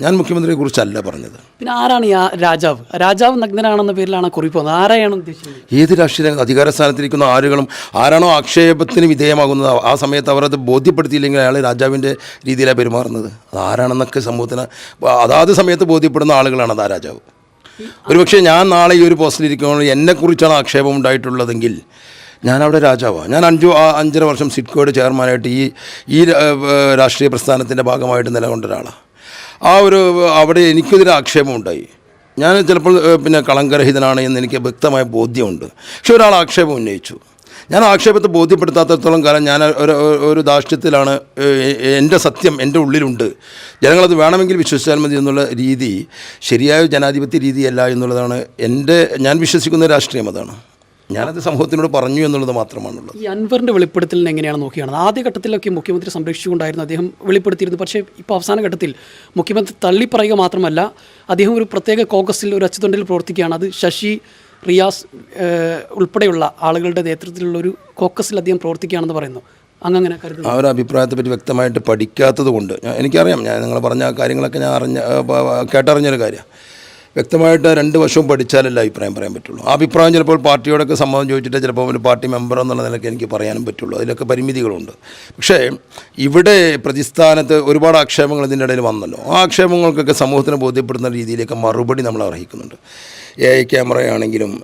ഞാൻ മുഖ്യമന്ത്രിയെ കുറിച്ചല്ല പറഞ്ഞത്. പിന്നെ ആരാണ് ഈ രാജാവ്? രാജാവ് നഗ്നനാണെന്ന പേരിലാണ് കുറിപ്പ് വന്നത്. ആരെയാണ് ഉദ്ദേശിച്ചത്? ഏത് രാഷ്ട്രീയ അധികാര സ്ഥാനത്തിരിക്കുന്ന ആളുകളും ആരാണോ ആക്ഷേപത്തിന് വിധേയമാകുന്നത് ആ സമയത്ത് അവരത് ബോധ്യപ്പെടുത്തിയില്ലെങ്കിൽ അയാൾ രാജാവിൻ്റെ രീതിയിലാണ് പെരുമാറുന്നത്. അത് ആരാണെന്നൊക്കെ സമൂഹത്തിന് അതാത് സമയത്ത് ബോധ്യപ്പെടുന്ന ആളുകളാണ് അത് ആ രാജാവ്. ഒരുപക്ഷെ ഞാൻ നാളെ ഈ ഒരു പോസ്റ്റിലിരിക്കുമ്പോൾ എന്നെക്കുറിച്ചാണ് ആക്ഷേപം ഉണ്ടായിട്ടുള്ളതെങ്കിൽ ഞാനവിടെ രാജാവാണ്. ഞാൻ 5.5 വർഷം സിഡ്കോയുടെ ചെയർമാനായിട്ട് ഈ രാഷ്ട്രീയ പ്രസ്ഥാനത്തിൻ്റെ ഭാഗമായിട്ട് നിലകൊണ്ട ഒരാളാണ്. അവിടെ എനിക്കെതിരെ ആക്ഷേപമുണ്ടായി. ഞാൻ ചിലപ്പോൾ കളങ്കരഹിതനാണ് എന്ന് എനിക്ക് വ്യക്തമായ ബോധ്യമുണ്ട്. പക്ഷെ ഒരാൾ ആക്ഷേപം ഉന്നയിച്ചു. ഞാൻ ആക്ഷേപത്തെ ബോധ്യപ്പെടുത്താത്തടത്തോളം കാലം ഞാൻ ഒരു ധാർഷ്ട്യത്തിലാണ്. എൻ്റെ സത്യം എൻ്റെ ഉള്ളിലുണ്ട്. ജനങ്ങളത് വേണമെങ്കിൽ വിശ്വസിച്ചാൽ മതി എന്നുള്ള രീതി ശരിയായ ജനാധിപത്യ രീതിയല്ല എന്നുള്ളതാണ് ഞാൻ വിശ്വസിക്കുന്ന രാഷ്ട്രീയം. അതാണ് ഞാനത് സമൂഹത്തിനോട് പറഞ്ഞു എന്നുള്ളത് മാത്രമാണുള്ളത്. ഈ അൻവറിൻ്റെ വെളിപ്പെടുത്തലിന് എങ്ങനെയാണ് നോക്കിയാണ്? ആദ്യഘട്ടത്തിലൊക്കെ മുഖ്യമന്ത്രി സംരക്ഷിച്ചുകൊണ്ടായിരുന്നു അദ്ദേഹം വെളിപ്പെടുത്തിയിരുന്നു. പക്ഷേ ഇപ്പോൾ അവസാന ഘട്ടത്തിൽ മുഖ്യമന്ത്രി തള്ളിപ്പറയുക മാത്രമല്ല, അദ്ദേഹം ഒരു പ്രത്യേക കോക്കസിൽ ഒരു അച്ചുതൊണ്ടിൽ പ്രവർത്തിക്കുകയാണ്. അത് ശശി, റിയാസ് ഉൾപ്പെടെയുള്ള ആളുകളുടെ നേതൃത്വത്തിലുള്ള ഒരു കോക്കസിൽ അദ്ദേഹം പ്രവർത്തിക്കുകയാണെന്ന് പറയുന്നു. അങ്ങനെ കരുതുന്നു. ആ ഒരു അഭിപ്രായത്തെപ്പറ്റി വ്യക്തമായിട്ട് പഠിക്കാത്തത് കൊണ്ട് എനിക്കറിയാം. ഞാൻ നിങ്ങൾ പറഞ്ഞ കാര്യങ്ങളൊക്കെ ഞാൻ കേട്ടറിഞ്ഞൊരു കാര്യമാണ്. വ്യക്തമായിട്ട് 2 വർഷവും പഠിച്ചാലല്ല അഭിപ്രായം പറയാൻ പറ്റുള്ളൂ. ആ അഭിപ്രായം ചിലപ്പോൾ പാർട്ടിയോടൊക്കെ സമ്മതം ചോദിച്ചിട്ട് ചിലപ്പോൾ ഒരു പാർട്ടി മെമ്പർ എന്നുള്ള നിലയ്ക്ക് എനിക്ക് പറയാനും പറ്റുള്ളൂ. അതിലൊക്കെ പരിമിതികളുണ്ട്. പക്ഷേ ഇവിടെ പ്രതിസ്ഥാനത്ത് ഒരുപാട് ആക്ഷേപങ്ങൾ ഇതിൻ്റെ ഇടയിൽ വന്നല്ലോ. ആ ആക്ഷേപങ്ങൾക്കൊക്കെ സമൂഹത്തിന് ബോധ്യപ്പെടുന്ന രീതിയിലേക്ക് മറുപടി നമ്മൾ അർഹിക്കുന്നുണ്ട്. AI ക്യാമറയാണെങ്കിലും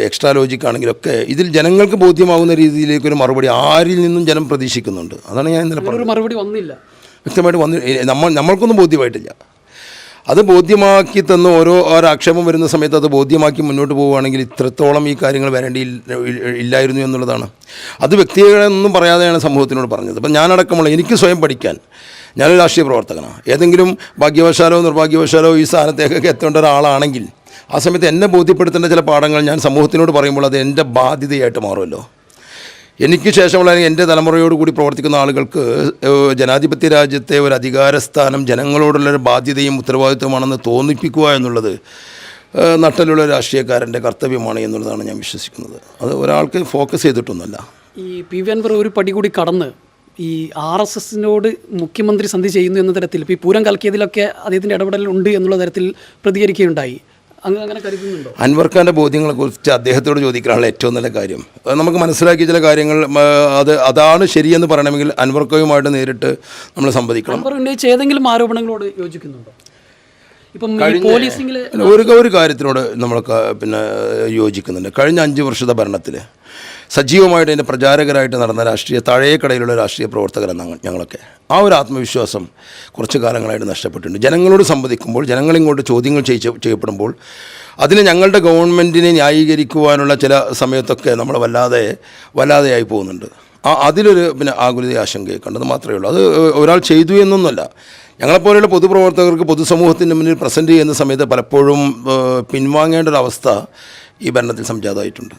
എക്സ്ട്രാ ലോജിക് ആണെങ്കിലൊക്കെ ഇതിൽ ജനങ്ങൾക്ക് ബോധ്യമാകുന്ന രീതിയിലേക്കൊരു മറുപടി ആരിൽ നിന്നും ജനം പ്രതീക്ഷിക്കുന്നുണ്ട്. അതാണ് ഞാൻ ഇന്നലെ പറഞ്ഞത്. മറുപടി വന്നില്ല, വ്യക്തമായിട്ട് നമ്മൾക്കൊന്നും ബോധ്യമായിട്ടില്ല. അത് ബോധ്യമാക്കി തന്ന് ഓരോ ആക്ഷേപം വരുന്ന സമയത്ത് അത് ബോധ്യമാക്കി മുന്നോട്ട് പോവുകയാണെങ്കിൽ ഇത്രത്തോളം ഈ കാര്യങ്ങൾ ഇല്ലായിരുന്നു എന്നുള്ളതാണ്. അത് വ്യക്തികളൊന്നും പറയാതെയാണ് സമൂഹത്തിനോട് പറഞ്ഞത്. അപ്പം ഞാനടക്കമുള്ള എനിക്ക് സ്വയം പഠിക്കാൻ, ഞാനൊരു രാഷ്ട്രീയ പ്രവർത്തകനാണ്. ഏതെങ്കിലും ഭാഗ്യവശാലോ നിർഭാഗ്യവശാലോ ഈ സ്ഥാനത്തേക്കൊക്കെ എത്തേണ്ട ഒരാളാണെങ്കിൽ ആ സമയത്ത് എന്നെ ബോധ്യപ്പെടുത്തേണ്ട ചില പാഠങ്ങൾ ഞാൻ സമൂഹത്തിനോട് പറയുമ്പോൾ അത് എൻ്റെ ബാധ്യതയായിട്ട് മാറുമല്ലോ. എനിക്ക് ശേഷമുള്ള എൻ്റെ തലമുറയോട് കൂടി പ്രവർത്തിക്കുന്ന ആളുകൾക്ക് ജനാധിപത്യ രാജ്യത്തെ ഒരു അധികാരസ്ഥാനം ജനങ്ങളോടുള്ളൊരു ബാധ്യതയും ഉത്തരവാദിത്വമാണെന്ന് തോന്നിപ്പിക്കുക എന്നുള്ളത് നട്ടലുള്ള രാഷ്ട്രീയക്കാരൻ്റെ കർത്തവ്യമാണ് എന്നുള്ളതാണ് ഞാൻ വിശ്വസിക്കുന്നത്. അത് ഒരാൾക്ക് ഫോക്കസ് ചെയ്തിട്ടൊന്നുമല്ല. ഈ PV അൻവർ ഒരു പടി കൂടി കടന്ന് ഈ RSSനോട് മുഖ്യമന്ത്രി സന്ധി ചെയ്യുന്നു എന്ന തരത്തിൽ ഇപ്പോൾ ഈ പൂരം കലക്കിയതിലൊക്കെ അദ്ദേഹത്തിൻ്റെ ഇടപെടലുണ്ട് എന്നുള്ള തരത്തിൽ പ്രതികരിക്കുകയുണ്ടായി. അങ്ങനെ കരുതുന്നുണ്ടോ? അൻവർ ഖാൻ്റെ ബോധ്യങ്ങളെക്കുറിച്ച് അദ്ദേഹത്തോട് ചോദിക്കാനുള്ള ഏറ്റവും നല്ല കാര്യം നമുക്ക് മനസ്സിലാക്കിയ ചില കാര്യങ്ങൾ അതാണ് ശരിയെന്ന് പറയണമെങ്കിൽ അൻവർ ഖാനുമായിട്ട് നേരിട്ട് നമ്മൾ സംവദിക്കണം. അൻവർ ഉന്നയിച്ച ഏതെങ്കിലും ആരോപണങ്ങളോട് യോജിക്കുന്നുണ്ടോ? ഇപ്പം പോലീസിംഗിൽ ഒരു കാര്യത്തിനോട് നമ്മൾ യോജിക്കുന്നുണ്ട്. കഴിഞ്ഞ 5 വർഷത്തെ ഭരണത്തിൽ സജീവമായിട്ട് അതിൻ്റെ പ്രചാരകരായിട്ട് നടന്ന താഴേക്കടയിലുള്ള രാഷ്ട്രീയ പ്രവർത്തകരാണ് ഞങ്ങളൊക്കെ. ആ ഒരു ആത്മവിശ്വാസം കുറച്ച് കാലങ്ങളായിട്ട് നഷ്ടപ്പെട്ടിട്ടുണ്ട്. ജനങ്ങളോട് സംവദിക്കുമ്പോൾ, ജനങ്ങളിങ്ങോട്ട് ചോദ്യങ്ങൾ ചെയ്യപ്പെടുമ്പോൾ അതിന് ഞങ്ങളുടെ ഗവൺമെൻറ്റിനെ ന്യായീകരിക്കുവാനുള്ള ചില സമയത്തൊക്കെ നമ്മൾ വല്ലാതെയായി പോകുന്നുണ്ട്. അതിലൊരു ആകുലത ആശങ്കയൊക്കെ ഉണ്ടെന്ന് മാത്രമേ ഉള്ളൂ. അത് ഒരാൾ ചെയ്തു എന്നൊന്നുമല്ല. ഞങ്ങളെപ്പോലെയുള്ള പൊതുപ്രവർത്തകർക്ക് പൊതുസമൂഹത്തിൻ്റെ മുന്നിൽ പ്രസൻറ്റ് ചെയ്യുന്ന സമയത്ത് പലപ്പോഴും പിൻവാങ്ങേണ്ട ഒരു അവസ്ഥ ഈ ഭരണത്തിൽ സംജാതമായിട്ടുണ്ട്.